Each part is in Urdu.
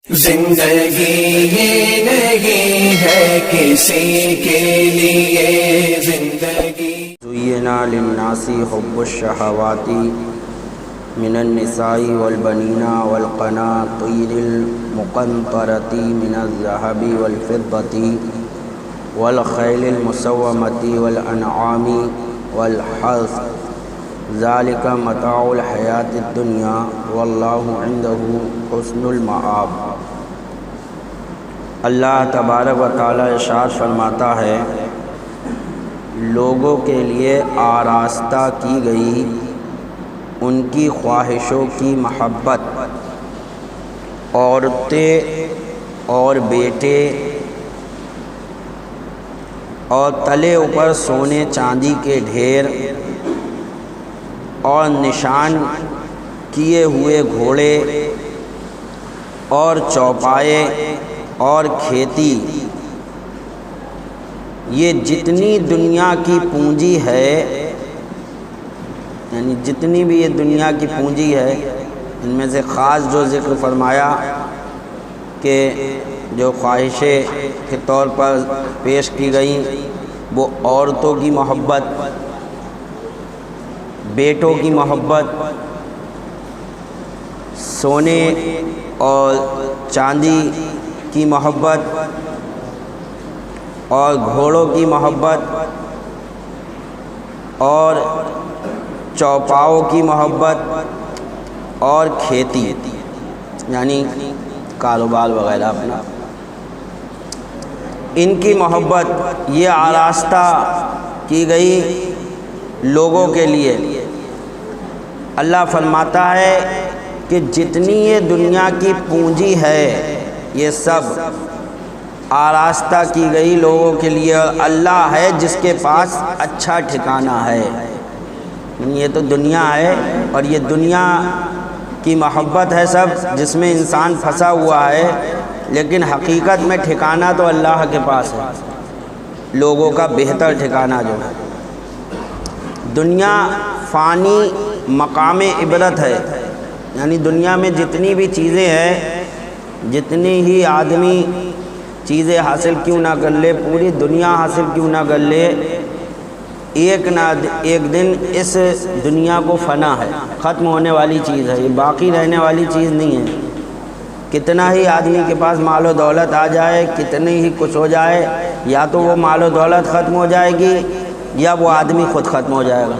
زندگی یہ نہیں ہے کسی کے لیے زندگی زُيِّنَ لِلنَّاسِ حُبُّ الشَّهَوَاتِ مِنَ النِّسَاءِ وَالْبَنِينَ وَالْقَنَاطِيرِ الْمُقَنطَرَةِ مِنَ الذَّهَبِ وَالْفِضَّةِ وَالْخَيْلِ الْمُسَوَّمَةِ وَالْأَنْعَامِ وَالْحَرْثِ ذَلِكَ مَتَاعُ الْحَيَاةِ الدُّنْيَا وَاللَّهُ عِندَهُ حُسْنُ الْمَآبِ۔ اللہ تبارک و تعالیٰ ارشاد فرماتا ہے، لوگوں کے لیے آراستہ کی گئی ان کی خواہشوں کی محبت، عورتیں اور بیٹے اور تلے اوپر سونے چاندی کے ڈھیر اور نشان کیے ہوئے گھوڑے اور چوپائے اور کھیتی، یہ جتنی دنیا کی پونجی ہے، یعنی جتنی بھی یہ دنیا کی پونجی ہے، ان میں سے خاص جو ذکر فرمایا کہ جو خواہشیں کے طور پر پیش کی گئیں وہ عورتوں کی محبت، بیٹوں کی محبت، سونے اور چاندی کی محبت اور گھوڑوں کی محبت اور چوپاؤں کی محبت اور کھیتی یعنی کاروبار وغیرہ اپنا، ان کی محبت یہ آراستہ کی گئی لوگوں کے لیے۔ اللہ فرماتا ہے کہ جتنی یہ دنیا کی پونجی ہے یہ سب آراستہ کی گئی لوگوں کے لیے، اور اللہ ہے جس کے پاس اچھا ٹھکانہ ہے۔ یہ تو دنیا ہے اور یہ دنیا کی محبت ہے سب، جس میں انسان پھنسا ہوا ہے، لیکن حقیقت میں ٹھکانہ تو اللہ کے پاس ہے، لوگوں کا بہتر ٹھکانہ جو ہے۔ دنیا فانی مقام عبرت ہے، یعنی دنیا میں جتنی بھی چیزیں ہیں، جتنی ہی آدمی چیزیں حاصل کیوں نہ کر لے، پوری دنیا حاصل کیوں نہ کر لے، ایک نہ ایک دن اس دنیا کو فنا ہے، ختم ہونے والی چیز ہے، یہ باقی رہنے والی چیز نہیں ہے۔ کتنا ہی آدمی کے پاس مال و دولت آ جائے، کتنی ہی کچھ ہو جائے، یا تو وہ مال و دولت ختم ہو جائے گی یا وہ آدمی خود ختم ہو جائے گا،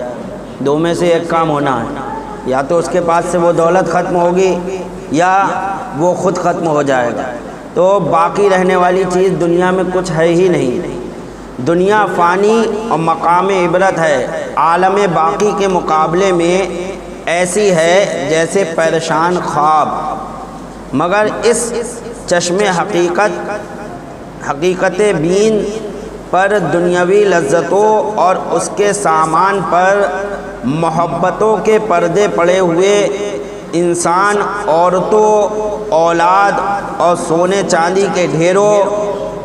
دو میں سے ایک کام ہونا ہے، یا تو اس کے پاس سے وہ دولت ختم ہوگی یا وہ خود ختم ہو جائے گا۔ تو باقی رہنے والی چیز دنیا میں کچھ ہے ہی نہیں۔ دنیا فانی اور مقام عبرت ہے، عالم باقی کے مقابلے میں ایسی ہے جیسے پریشان خواب، مگر اس چشم حقیقت بین پر دنیاوی لذتوں اور اس کے سامان پر محبتوں کے پردے پڑے ہوئے انسان، عورتوں، اولاد اور سونے چاندی کے ڈھیروں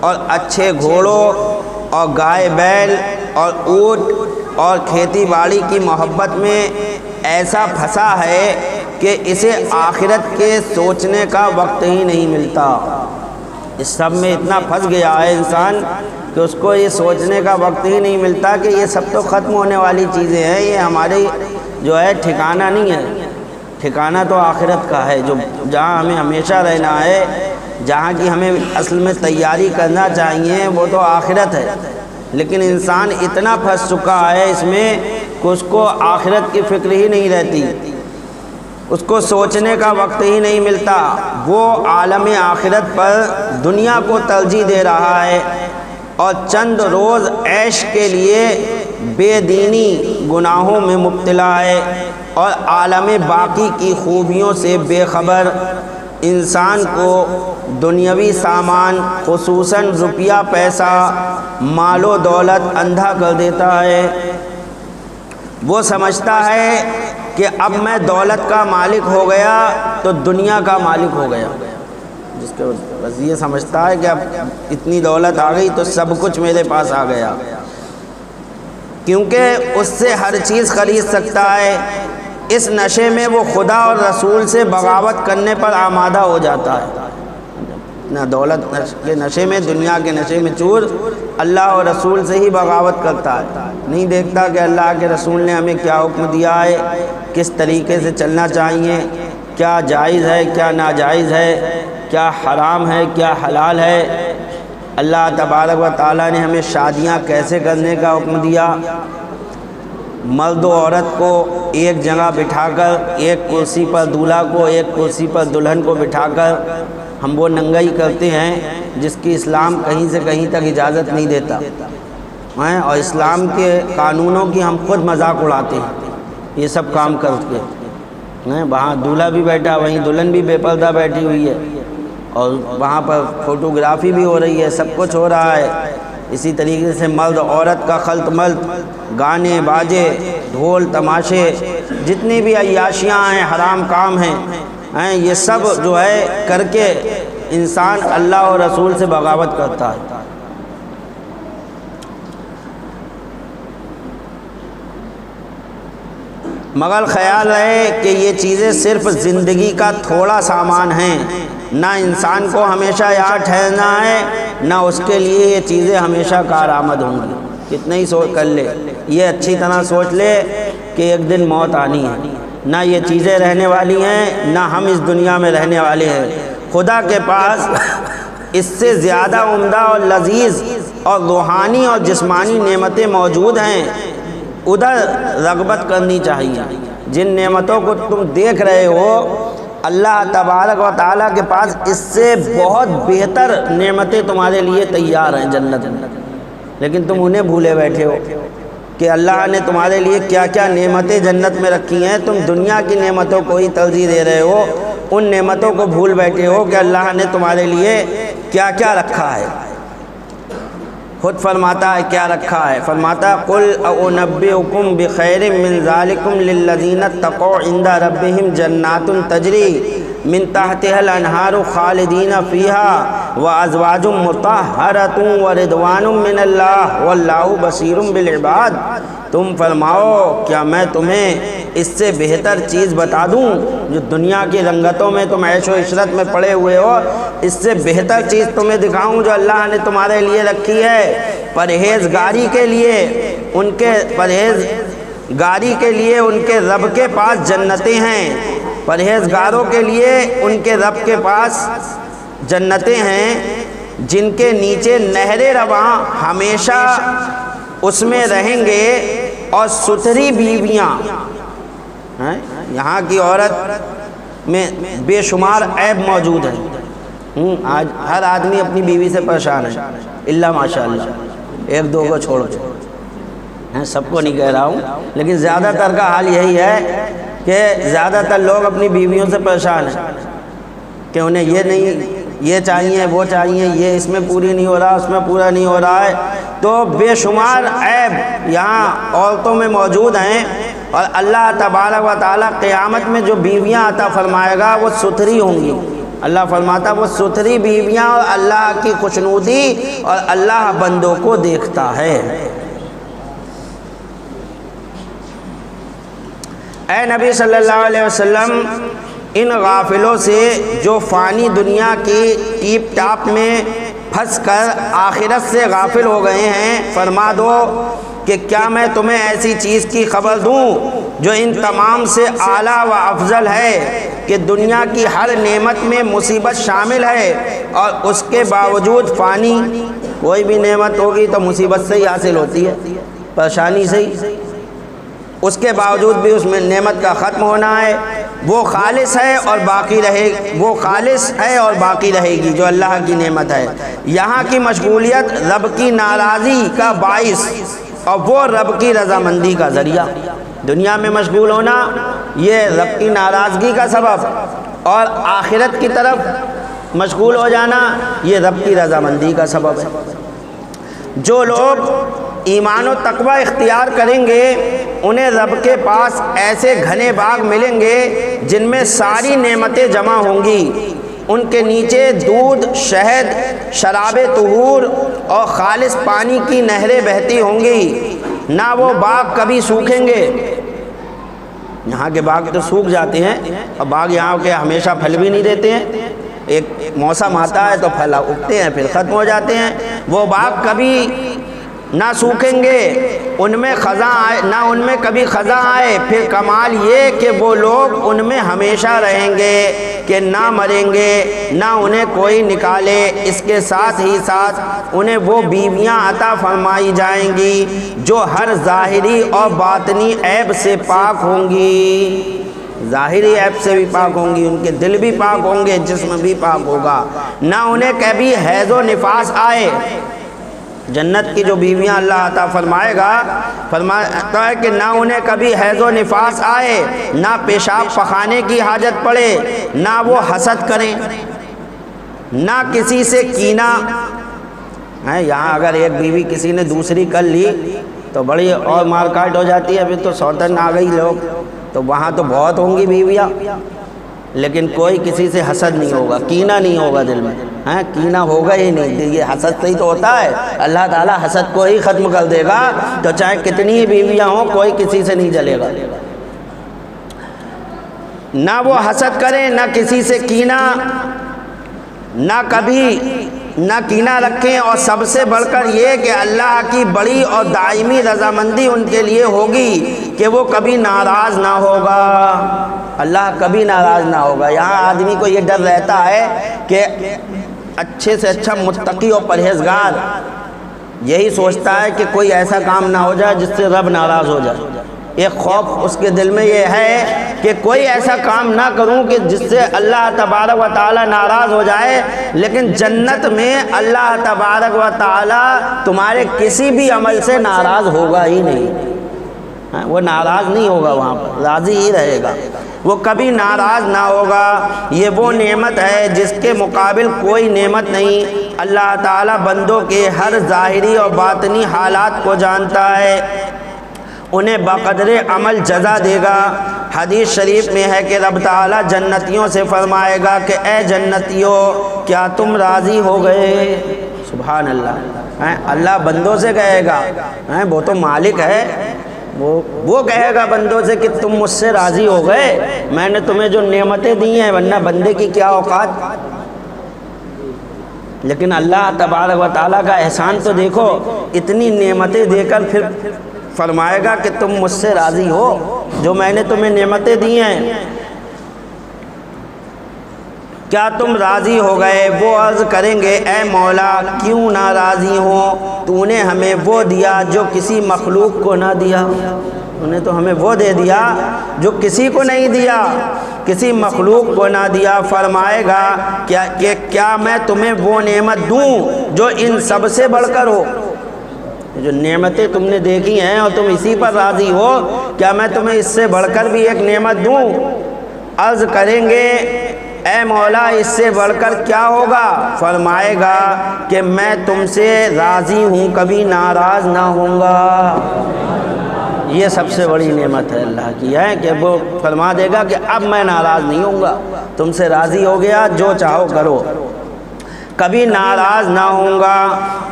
اور اچھے گھوڑوں اور گائے بیل اور اونٹ اور کھیتی باڑی کی محبت میں ایسا پھنسا ہے کہ اسے آخرت کے سوچنے کا وقت ہی نہیں ملتا۔ اس سب میں اتنا پھنس گیا ہے انسان کہ اس کو یہ سوچنے کا وقت ہی نہیں ملتا کہ یہ سب تو ختم ہونے والی چیزیں ہیں، یہ ہماری جو ہے ٹھکانہ نہیں ہے۔ ٹھکانہ تو آخرت کا ہے، جو جہاں ہمیں ہمیشہ رہنا ہے، جہاں کی ہمیں اصل میں تیاری کرنا چاہیے، وہ تو آخرت ہے۔ لیکن انسان اتنا پھنس چکا ہے اس میں کہ اس کو آخرت کی فکر ہی نہیں رہتی، اس کو سوچنے کا وقت ہی نہیں ملتا، وہ عالم آخرت پر دنیا کو ترجیح دے رہا ہے اور چند روز عیش کے لیے بے دینی گناہوں میں مبتلا ہے اور عالم باقی کی خوبیوں سے بے خبر۔ انسان کو دنیاوی سامان، خصوصاً روپیہ پیسہ، مال و دولت اندھا کر دیتا ہے۔ وہ سمجھتا ہے کہ اب میں دولت کا مالک ہو گیا تو دنیا کا مالک ہو گیا، جس کے بس یہ سمجھتا ہے کہ اب اتنی دولت آ گئی تو سب کچھ میرے پاس آ گیا، کیونکہ اس سے ہر چیز خرید سکتا ہے۔ اس نشے میں وہ خدا اور رسول سے بغاوت کرنے پر آمادہ ہو جاتا ہے۔ نہ دولت کے نشے میں، دنیا کے نشے میں چور، اللہ اور رسول سے ہی بغاوت کرتا ہے، نہیں دیکھتا کہ اللہ کے رسول نے ہمیں کیا حکم دیا ہے، کس طریقے سے چلنا چاہیے، کیا جائز ہے، کیا ناجائز ہے، کیا حرام ہے، کیا حلال ہے۔ اللہ تبارک و تعالیٰ نے ہمیں شادیاں کیسے کرنے کا حکم دیا، مرد و عورت کو ایک جگہ بٹھا کر، ایک کرسی پر دولہا کو، ایک کرسی پر دلہن کو بٹھا کر ہم وہ ننگائی کرتے ہیں جس کی اسلام کہیں سے کہیں تک اجازت نہیں دیتا، اور اسلام کے قانونوں کی ہم خود مذاق اڑاتے ہیں یہ سب کام کر کے۔ وہاں دولہا بھی بیٹھا، وہیں دلہن بھی بے پردہ بیٹھی ہوئی ہے، اور وہاں پر فوٹوگرافی بھی ہو رہی ہے، سب کچھ ہو رہا ہے۔ اسی طریقے سے مرد عورت کا خلط ملط، گانے باجے، ڈھول تماشے، جتنی بھی عیاشیاں ہیں، حرام کام ہیں، یہ سب جو ہے کر کے انسان اللہ اور رسول سے بغاوت کرتا ہے۔ مگر خیال رہے کہ یہ چیزیں صرف زندگی کا تھوڑا سامان ہیں، نہ انسان کو ہمیشہ یہاں ٹھہرنا ہے، نہ اس کے لیے یہ چیزیں ہمیشہ کارآمد ہوں گی۔ کتنا ہی سوچ کر لے، یہ اچھی طرح سوچ لے کہ ایک دن موت آنی ہے، نہ یہ چیزیں رہنے والی ہیں، نہ ہم اس دنیا میں رہنے والے ہیں۔ خدا کے پاس اس سے زیادہ عمدہ اور لذیذ اور روحانی اور جسمانی نعمتیں موجود ہیں، ادھر رغبت کرنی چاہیے۔ جن نعمتوں کو تم دیکھ رہے ہو، اللہ تبارک و تعالیٰ کے پاس اس سے بہت بہتر نعمتیں تمہارے لیے تیار ہیں جنت میں، لیکن تم انہیں بھولے بیٹھے ہو کہ اللہ نے تمہارے لیے کیا کیا نعمتیں جنت میں رکھی ہیں۔ تم دنیا کی نعمتوں کو ہی ترجیح دے رہے ہو، ان نعمتوں کو بھول بیٹھے ہو کہ اللہ نے تمہارے لیے کیا کیا رکھا ہے۔ خود فرماتا ہے کیا رکھا ہے، فرماتا قل اؤنبئکم بخیر من ذالکم للذین اتقوا عند ربہم جنات تجری من تحتها الانہار خالدین فیہا وازواج مطہرۃ ورضوان من اللہ واللہ بصیر بالعباد۔ تم فرماؤ کیا میں تمہیں اس سے بہتر چیز بتا دوں؟ جو دنیا کی رنگتوں میں تم عیش و عشرت میں پڑے ہوئے ہو، اس سے بہتر چیز تمہیں دکھاؤں جو اللہ نے تمہارے لیے رکھی ہے۔ پرہیزگاری کے لیے ان کے پرہیزگاری کے لیے ان کے رب کے پاس جنتیں ہیں، پرہیزگاروں کے لیے ان کے رب کے پاس جنتیں ہیں جن کے نیچے نہر رواں ہمیشہ اس میں رہیں گے، اور ستھری بیویاں۔ یہاں کی عورت میں بے شمار عیب موجود ہیں، آج ہر آدمی اپنی بیوی سے پریشان ہے، اللہ ماشاء اللہ، ایک دو کو چھوڑ کے، سب کو نہیں کہہ رہا ہوں، لیکن زیادہ تر کا حال یہی ہے کہ زیادہ تر لوگ اپنی بیویوں سے پریشان ہیں کہ انہیں یہ نہیں، یہ چاہیے، وہ چاہیے، یہ اس میں پوری نہیں ہو رہا، اس میں پورا نہیں ہو رہا ہے۔ تو بے شمار عیب یہاں عورتوں میں موجود ہیں، اور اللہ تبارک و تعالیٰ قیامت میں جو بیویاں عطا فرمائے گا وہ ستھری ہوں گی۔ اللہ فرماتا وہ ستھری بیویاں، اور اللہ کی خوشنودی، اور اللہ بندوں کو دیکھتا ہے۔ اے نبی صلی اللہ علیہ وسلم، ان غافلوں سے جو فانی دنیا کی ٹیپ ٹاپ میں پھنس کر آخرت سے غافل ہو گئے ہیں، فرما دو کہ کیا میں تمہیں ایسی چیز کی خبر دوں جو ان تمام سے اعلیٰ و افضل ہے کہ دنیا کی ہر نعمت میں مصیبت شامل ہے، اور اس کے باوجود فانی، کوئی بھی نعمت ہوگی تو مصیبت سے ہی حاصل ہوتی ہے، پریشانی سے ہی، اس کے باوجود بھی اس میں نعمت کا ختم ہونا ہے۔ وہ خالص ہے اور باقی رہے، وہ خالص ہے اور باقی رہے گی جو اللہ کی نعمت ہے۔ یہاں کی مشغولیت رب کی ناراضی کا باعث، اور وہ رب کی رضامندی کا ذریعہ۔ دنیا میں مشغول ہونا یہ رب کی ناراضگی کا سبب، اور آخرت کی طرف مشغول ہو جانا یہ رب کی رضامندی کا سبب ہے۔ جو لوگ ایمان و تقوی اختیار کریں گے انہیں رب کے پاس ایسے گھنے باغ ملیں گے جن میں ساری نعمتیں جمع ہوں گی، ان کے نیچے دودھ، شہد، شراب طہور اور خالص پانی کی نہریں بہتی ہوں گی، نہ وہ باغ کبھی سوکھیں گے۔ یہاں کے باغ تو سوکھ جاتے ہیں، اور باغ یہاں کے ہمیشہ پھل بھی نہیں دیتے ہیں، ایک موسم آتا ہے تو پھل اگتے ہیں پھر ختم ہو جاتے ہیں، وہ باغ کبھی نہ سوکھیں گے، ان میں خزاں آئے نہ ان میں کبھی خزاں آئے، پھر کمال یہ کہ وہ لوگ ان میں ہمیشہ رہیں گے کہ نہ مریں گے نہ انہیں کوئی نکالے، اس کے ساتھ ہی ساتھ انہیں وہ بیویاں عطا فرمائی جائیں گی جو ہر ظاہری اور باطنی عیب سے پاک ہوں گی، ظاہری عیب سے بھی پاک ہوں گی، ان کے دل بھی پاک ہوں گے، جسم بھی پاک ہوگا، نہ انہیں کبھی حیض و نفاس آئے۔ جنت کی جو بیویاں اللہ عطا فرمائے گا، فرماتا ہے کہ نہ انہیں کبھی حیض و نفاس آئے، نہ پیشاب پخانے کی حاجت پڑے، نہ وہ حسد کریں، نہ کسی سے کینہ ہے۔ یہاں اگر ایک بیوی کسی نے دوسری کر لی تو بڑی اور مار کاٹ ہو جاتی ہے، پھر تو سوتن آ گئی لوگ، تو وہاں تو بہت ہوں گی بیویاں، لیکن کوئی کسی سے حسد نہیں ہوگا، کینہ نہیں ہوگا دل میں، کینہ ہوگا ہی نہیں۔ یہ حسد سے ہی تو ہوتا ہے، اللہ تعالیٰ حسد کو ہی ختم کر دے گا، تو چاہے کتنی ہی بیویاں ہوں کوئی کسی سے نہیں جلے گا۔ نہ وہ حسد کریں، نہ کسی سے کینہ، نہ کبھی نہ کینہ رکھیں، اور سب سے بڑھ کر یہ کہ اللہ کی بڑی اور دائمی رضامندی ان کے لیے ہوگی کہ وہ کبھی ناراض نہ ہوگا، اللہ کبھی ناراض نہ ہوگا۔ یہاں آدمی کو یہ ڈر رہتا ہے کہ اچھے سے اچھا متقی اور پرہیزگار یہی سوچتا ہے کہ کوئی ایسا کام نہ ہو جائے جس سے رب ناراض ہو جائے، ایک خوف اس کے دل میں یہ ہے کہ کوئی ایسا کام نہ کروں کہ جس سے اللہ تبارک و تعالی ناراض ہو جائے، لیکن جنت میں اللہ تبارک و تعالی تمہارے کسی بھی عمل سے ناراض ہوگا ہی نہیں، وہ ناراض نہیں ہوگا، وہاں پر راضی ہی رہے گا، وہ کبھی ناراض نہ ہوگا۔ یہ وہ نعمت ہے جس کے مقابل کوئی نعمت نہیں۔ اللہ تعالیٰ بندوں کے ہر ظاہری اور باطنی حالات کو جانتا ہے، انہیں بقدر عمل جزا دے گا۔ حدیث شریف میں ہے کہ رب تعالیٰ جنتیوں سے فرمائے گا کہ اے جنتیوں کیا تم راضی ہو گئے؟ سبحان اللہ، اللہ بندوں سے کہے گا، وہ تو مالک ہے، وہ کہے گا بندوں سے کہ تم مجھ سے راضی ہو گئے، میں نے تمہیں جو نعمتیں دی ہیں، ورنہ بندے کی کیا اوقات۔ لیکن اللہ تبارک و تعالیٰ کا احسان تو دیکھو، اتنی نعمتیں دے کر پھر فرمائے گا کہ تم مجھ سے راضی ہو جو میں نے تمہیں نعمتیں دی ہیں، کیا تم راضی ہو گئے؟ وہ عرض کریں گے اے مولا کیوں نہ راضی ہوں، تو نے ہمیں وہ دیا جو کسی مخلوق کو نہ دیا، انہیں تو ہمیں وہ دے دیا جو کسی کو نہیں دیا، کسی مخلوق کو نہ دیا۔ فرمائے گا کیا میں تمہیں وہ نعمت دوں جو ان سب سے بڑھ کر ہو؟ جو نعمتیں تم نے دیکھی ہیں اور تم اسی پر راضی ہو، کیا میں تمہیں اس سے بڑھ کر بھی ایک نعمت دوں؟ عرض کریں گے اے مولا اس سے بڑھ کر کیا ہوگا؟ فرمائے گا کہ میں تم سے راضی ہوں، کبھی ناراض نہ ہوں گا۔ یہ سب سے بڑی نعمت ہے اللہ کی، ہے کہ وہ فرما دے گا کہ اب میں ناراض نہیں ہوں گا، تم سے راضی ہو گیا، جو چاہو کرو، کبھی ناراض نہ ہوں گا۔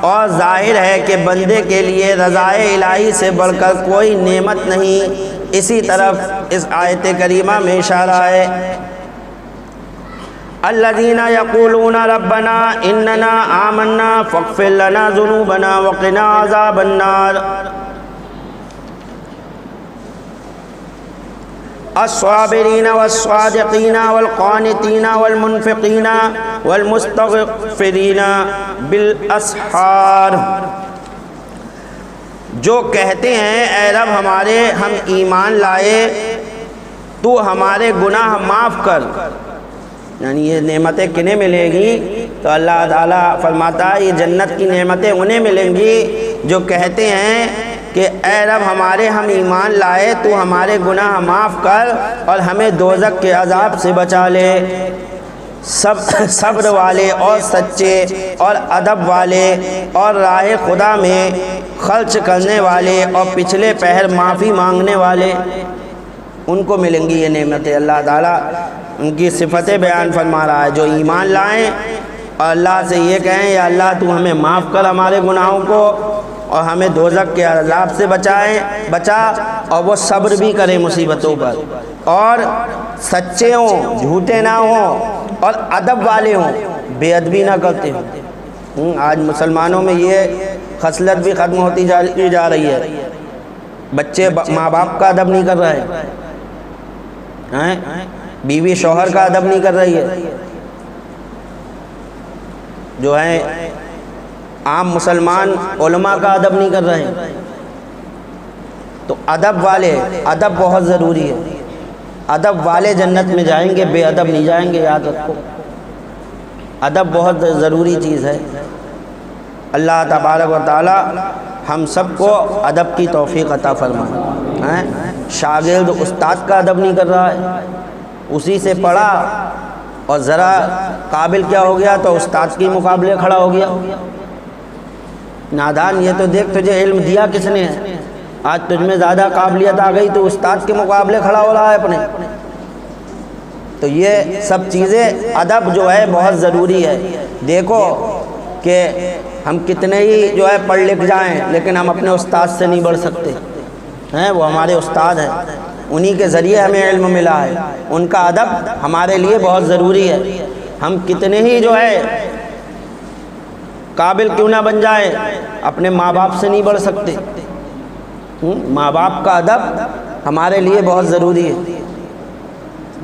اور ظاہر ہے کہ بندے کے لیے رضائے الہی سے بڑھ کر کوئی نعمت نہیں۔ اسی طرف اس آیت کریمہ میں اشارہ ہے، الذین یقولون ربنا اننا آمنا فاغفر لنا ذنوبنا وقنا عذاب النار، الصابرین والصادقین والقانتین والمنفقین والمستغفرین بالاسحار، جو کہتے ہیں اے رب ہمارے ہم ایمان لائے، تو ہمارے گناہ معاف کر۔ یعنی یہ نعمتیں کنہیں ملیں گی؟ تو اللہ تعالیٰ فرماتا ہے یہ جنت کی نعمتیں انہیں ملیں گی جو کہتے ہیں کہ اے رب ہمارے ہم ایمان لائے، تو ہمارے گناہ معاف کر اور ہمیں دوزخ کے عذاب سے بچا لے۔ صبر والے اور سچے اور ادب والے اور راہ خدا میں خرچ کرنے والے اور پچھلے پہر معافی مانگنے والے، ان کو ملیں گی یہ نعمتیں۔ اللہ تعالیٰ ان کی صفتیں بیان فرما رہا ہے، جو ایمان لائیں اور اللہ سے یہ کہیں یا اللہ تو ہمیں معاف کر ہمارے گناہوں کو اور ہمیں دوزخ کے عذاب سے بچا، اور وہ صبر بھی کریں مصیبتوں پر، اور سچے ہوں، جھوٹے نہ ہوں، اور ادب والے ہوں، بے ادبی نہ کرتے ہوں۔ آج مسلمانوں میں یہ خصلت بھی ختم ہوتی جا رہی ہے، بچے ماں باپ کا ادب نہیں کر رہے ہیں، بیوی شوہر کا ادب نہیں کر رہی ہے، جو ہے عام مسلمان علماء کا ادب نہیں کر رہے ہیں۔ تو ادب والے، ادب بہت ضروری ہے، ادب والے جنت میں جائیں گے، بے ادب نہیں جائیں گے، یاد رکھو، ادب بہت ضروری چیز ہے۔ اللہ تبارک و تعالی ہم سب کو ادب کی توفیق عطا فرمائے۔ شاگرد استاد کا ادب نہیں کر رہا ہے، اسی سے پڑھا اور ذرا قابل کیا ہو گیا تو استاد کے مقابلے کھڑا ہو گیا۔ نادان، یہ تو دیکھ تجھے علم دیا کس نے ہے، آج تجھ میں زیادہ قابلیت آ گئی تو استاد کے مقابلے کھڑا ہو رہا ہے اپنے۔ تو یہ سب چیزیں، ادب جو ہے بہت ضروری ہے۔ دیکھو کہ ہم کتنے ہی جو ہے پڑھ لکھ جائیں لیکن ہم اپنے استاد سے نہیں بڑھ سکتے ہیں، وہ ہمارے استاد ہیں، انہی کے ذریعے ہمیں علم ملا ہے، ان کا ادب ہمارے لیے بہت ضروری ہے۔ ہم کتنے ہی جو ہے قابل کیوں نہ بن جائیں، اپنے ماں باپ سے نہیں بڑھ سکتے۔ ماں باپ کا ادب ہمارے لیے بہت ضروری ہے۔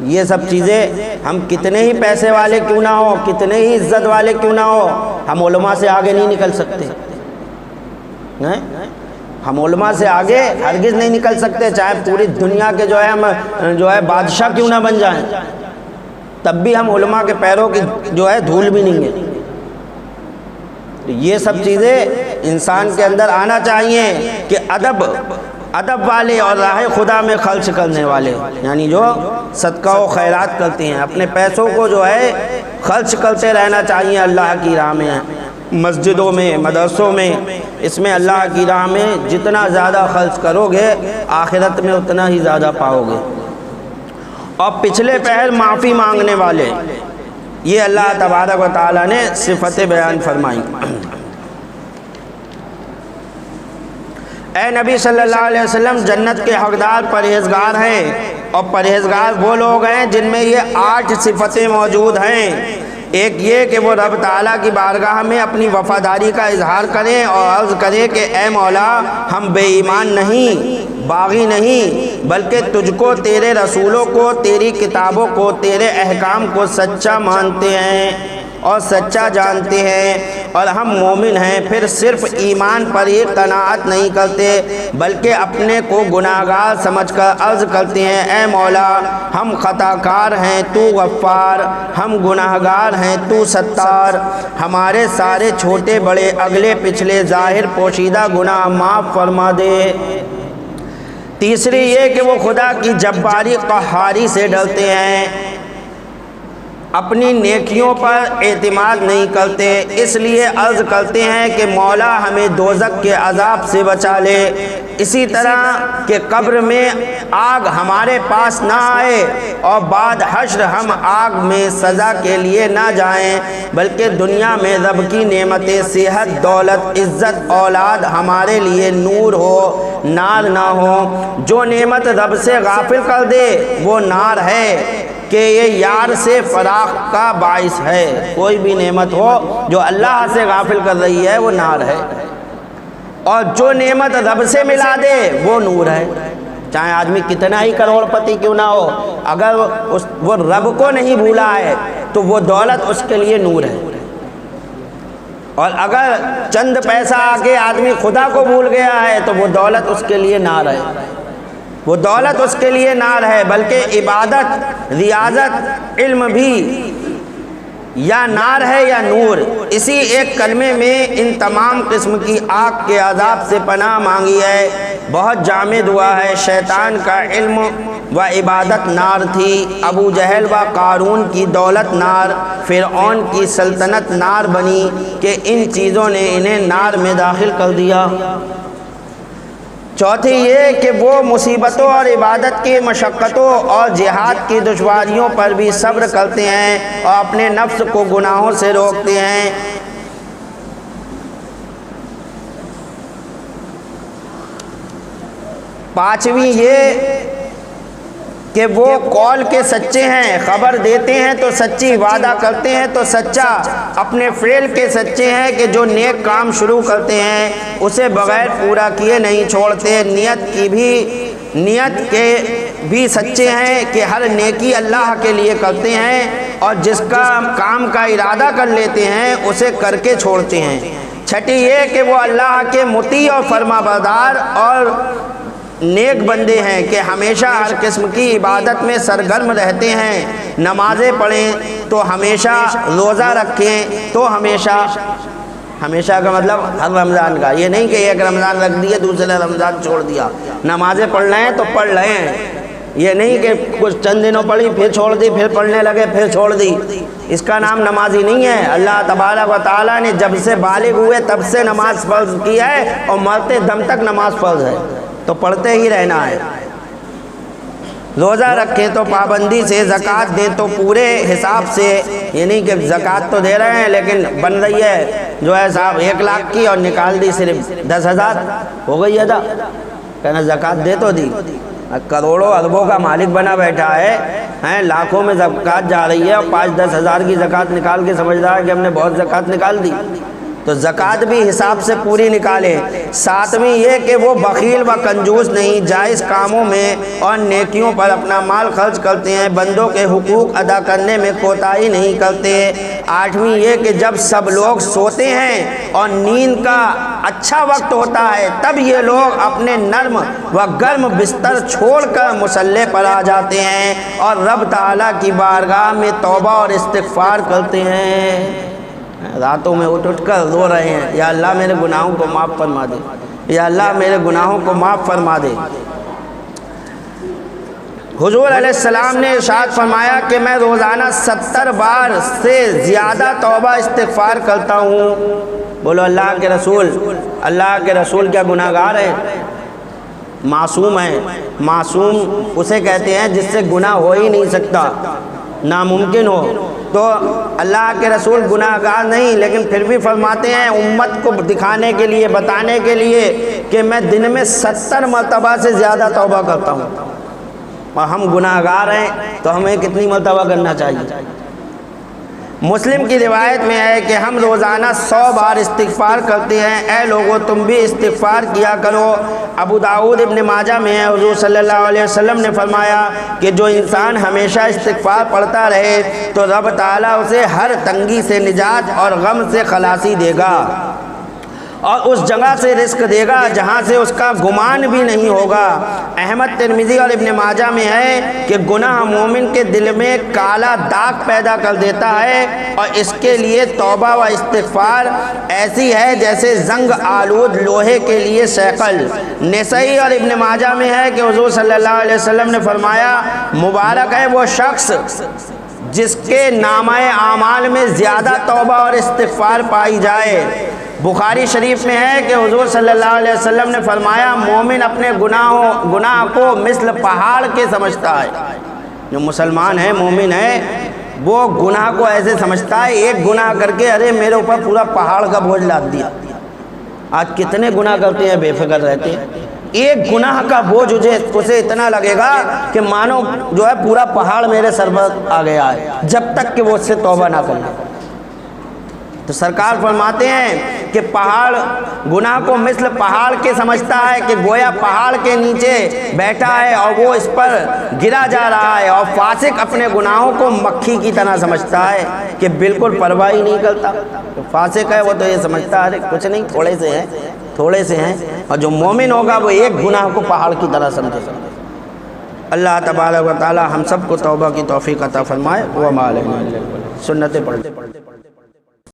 یہ سب چیزیں، ہم کتنے ہی پیسے والے کیوں نہ ہو، کتنے ہی عزت والے کیوں نہ ہو، ہم علماء سے آگے نہیں نکل سکتے ہیں؟ ہم علماء سے آگے ہرگز نہیں نکل سکتے، چاہے پوری دنیا کے جو ہے ہم جو ہے بادشاہ کیوں نہ بن جائیں، تب بھی ہم علماء کے پیروں کی جو ہے دھول بھی نہیں گے۔ یہ سب چیزیں انسان کے اندر آنا چاہیے کہ ادب والے اور راہ خدا میں خرچ کرنے والے، یعنی جو صدقہ و خیرات کرتے ہیں، اپنے پیسوں کو جو ہے خرچ کرتے رہنا چاہیے اللہ کی راہ میں، مسجدوں میں، مدرسوں میں، اس میں اللہ کی راہ میں جتنا زیادہ خرچ کرو گے آخرت میں اتنا ہی زیادہ پاؤ گے۔ اور پچھلے پہر معافی مانگنے والے، یہ اللہ تبارک و تعالیٰ نے صفتیں بیان فرمائی۔ اے نبی صلی اللہ علیہ وسلم، جنت کے حقدار پرہیزگار ہیں، اور پرہیزگار وہ لوگ ہیں جن میں یہ 8 صفتیں موجود ہیں۔ ایک یہ کہ وہ رب تعالیٰ کی بارگاہ میں اپنی وفاداری کا اظہار کریں اور عرض کریں کہ اے مولا، ہم بے ایمان نہیں، باغی نہیں، بلکہ تجھ کو، تیرے رسولوں کو، تیری کتابوں کو، تیرے احکام کو سچا مانتے ہیں اور سچا جانتے ہیں، اور ہم مومن ہیں۔ پھر صرف ایمان پر ہی قناعت نہیں کرتے بلکہ اپنے کو گناہگار سمجھ کر عرض کرتے ہیں اے مولا، ہم خطا کار ہیں، تو غفار، ہم گناہگار ہیں، تو ستار، ہمارے سارے چھوٹے بڑے، اگلے پچھلے، ظاہر پوشیدہ گناہ معاف فرما دے۔ تیسری یہ کہ وہ خدا کی جباری قہاری سے ڈرتے ہیں، اپنی نیکیوں پر اعتماد نہیں کرتے، اس لیے عرض کرتے ہیں کہ مولا ہمیں دوزخ کے عذاب سے بچا لے، اسی طرح کہ قبر میں آگ ہمارے پاس نہ آئے اور بعد حشر ہم آگ میں سزا کے لیے نہ جائیں، بلکہ دنیا میں رب کی نعمتیں، صحت، دولت، عزت، اولاد ہمارے لیے نور ہو، نار نہ ہو۔ جو نعمت رب سے غافل کر دے وہ نار ہے کہ یہ یار سے فراق کا باعث ہے۔ کوئی بھی نعمت ہو جو اللہ سے غافل کر رہی ہے وہ نار ہے، اور جو نعمت رب سے ملا دے وہ نور ہے۔ چاہے آدمی کتنا ہی کروڑ پتی کیوں نہ ہو، اگر وہ رب کو نہیں بھولا ہے تو وہ دولت اس کے لیے نور ہے، اور اگر چند پیسہ آ کے آدمی خدا کو بھول گیا ہے تو وہ دولت اس کے لیے نار ہے، وہ دولت اس کے لیے نار ہے۔ بلکہ عبادت، ریاضت، علم بھی یا نار ہے یا نور۔ اسی ایک کلمے میں ان تمام قسم کی آگ کے عذاب سے پناہ مانگی ہے۔ بہت جامع دعا ہے۔ شیطان کا علم و عبادت نار تھی، ابو جہل و قارون کی دولت نار، فرعون کی سلطنت نار بنی کہ ان چیزوں نے انہیں نار میں داخل کر دیا۔ چوتھی یہ کہ وہ مصیبتوں اور عبادت کی مشقتوں اور جہاد کی دشواریوں پر بھی صبر کرتے ہیں اور اپنے نفس کو گناہوں سے روکتے ہیں۔ پانچویں یہ کہ وہ قول کے سچے ہیں، خبر دیتے ہیں تو سچی، وعدہ کرتے ہیں تو سچا، اپنے فعل کے سچے ہیں کہ جو نیک کام شروع کرتے ہیں اسے بغیر پورا کیے نہیں چھوڑتے، نیت کے بھی سچے ہیں کہ ہر نیکی اللہ کے لیے کرتے ہیں، اور جس کا کام کا ارادہ کر لیتے ہیں اسے کر کے چھوڑتے ہیں۔ چھٹی یہ کہ وہ اللہ کے مطیع اور فرما بردار اور نیک بندے ہیں کہ ہمیشہ ہر قسم کی عبادت میں سرگرم رہتے ہیں، نمازیں پڑھیں تو ہمیشہ، روزہ رکھیں تو ہمیشہ کا مطلب ہر رمضان کا، یہ نہیں کہ ایک رمضان رکھ دیا دوسرے رمضان چھوڑ دیا، نمازیں پڑھ رہے ہیں تو پڑھ رہے ہیں، یہ نہیں کہ کچھ چند دنوں پڑھی پھر چھوڑ دی، پھر پڑھنے لگے پھر چھوڑ دی، اس کا نام نمازی نہیں ہے۔ اللہ تبارک و تعالیٰ نے جب سے بالغ ہوئے تب سے نماز فرض کی ہے، اور مرتے دم تک نماز فرض ہے، تو پڑھتے ہی رہنا ہے۔ روزہ رکھیں تو پابندی سے، زکوٰۃ دیں تو پورے حساب سے، یہ نہیں کہ زکوٰۃ تو دے رہے ہیں لیکن بن رہی ہے جو ہے صاحب 1 لاکھ کی اور نکال دی صرف 10,000، ہو گئی ادا، کہنا زکوٰۃ دے تو دی، کروڑوں اربوں کا مالک بنا بیٹھا ہے، لاکھوں میں زکوٰۃ جا رہی ہے، اور 5-10 ہزار کی زکوٰۃ نکال کے سمجھ رہا ہے کہ ہم نے بہت زکوٰۃ نکال دی، تو زکوٰۃ بھی حساب سے پوری نکالیں۔ ساتویں یہ کہ وہ بخیل و کنجوس نہیں، جائز کاموں میں اور نیکیوں پر اپنا مال خرچ کرتے ہیں، بندوں کے حقوق ادا کرنے میں کوتاہی نہیں کرتے۔ آٹھویں یہ کہ جب سب لوگ سوتے ہیں اور نیند کا اچھا وقت ہوتا ہے تب یہ لوگ اپنے نرم و گرم بستر چھوڑ کر مصلی پر آ جاتے ہیں اور رب تعالیٰ کی بارگاہ میں توبہ اور استغفار کرتے ہیں۔ راتوں میں اٹھ کر رو رہے ہیں، یا اللہ میرے گناہوں کو معاف فرما دے، یا اللہ میرے گناہوں کو معاف فرما دے۔ حضور علیہ السلام نے ارشاد فرمایا کہ میں روزانہ 70 بار سے زیادہ توبہ استغفار کرتا ہوں۔ بولو اللہ کے رسول کیا گناہ گار ہے؟ معصوم ہے۔ معصوم اسے کہتے ہیں جس سے گناہ ہو ہی نہیں سکتا، ناممکن ہو، تو اللہ کے رسول گناہ گار نہیں، لیکن پھر بھی فرماتے ہیں امت کو دکھانے کے لیے، بتانے کے لیے کہ میں دن میں 70 مرتبہ سے زیادہ توبہ کرتا ہوں، اور ہم گناہ گار ہیں تو ہمیں کتنی مرتبہ کرنا چاہیے؟ مسلم کی روایت میں ہے کہ ہم روزانہ 100 بار استغفار کرتے ہیں، اے لوگو تم بھی استغفار کیا کرو۔ ابو داؤد ابن ماجہ میں ہے، حضور صلی اللہ علیہ وسلم نے فرمایا کہ جو انسان ہمیشہ استغفار پڑھتا رہے تو رب تعالیٰ اسے ہر تنگی سے نجات اور غم سے خلاصی دے گا، اور اس جگہ سے رزق دے گا جہاں سے اس کا گمان بھی نہیں ہوگا۔ احمد، ترمذی اور ابن ماجہ میں ہے کہ گناہ مومن کے دل میں کالا داغ پیدا کر دیتا ہے، اور اس کے لیے توبہ و استغفار ایسی ہے جیسے زنگ آلود لوہے کے لیے سیکل۔ نسائی اور ابن ماجہ میں ہے کہ حضور صلی اللہ علیہ وسلم نے فرمایا مبارک ہے وہ شخص جس کے نامہ اعمال میں زیادہ توبہ اور استغفار پائی جائے۔ بخاری شریف میں ہے کہ حضور صلی اللہ علیہ وسلم نے فرمایا مومن اپنے گناہ کو مثل پہاڑ کے سمجھتا ہے۔ جو مسلمان ہے، مومن ہے، وہ گناہ کو ایسے سمجھتا ہے، ایک گناہ کر کے ارے میرے اوپر پورا پہاڑ کا بوجھ لاد دیا۔ آج کتنے گناہ کرتے ہیں، بے فکر رہتے ہیں، ایک گناہ کا بوجھ اسے اتنا لگے گا کہ مانو جو ہے پورا پہاڑ میرے سر پر آ گیا ہے، جب تک کہ وہ اس سے توبہ نہ کر لے۔ تو سرکار فرماتے ہیں کہ پہاڑ گناہ کو مثل پہاڑ کے سمجھتا ہے، کہ گویا پہاڑ کے نیچے بیٹھا ہے اور وہ اس پر گرا جا رہا ہے، اور فاسق اپنے گناہوں کو مکھی کی طرح سمجھتا ہے کہ بالکل پرواہ ہی نہیں کرتا۔ تو فاسق ہے وہ تو یہ سمجھتا ہے کچھ نہیں، تھوڑے سے ہیں، اور جو مومن ہوگا وہ ایک گناہ کو پہاڑ کی طرح سمجھے گا۔ اللہ تبارک و تعالی ہم سب کو توبہ کی توفیق عطا فرمائے۔ وہ سنتیں پڑھتے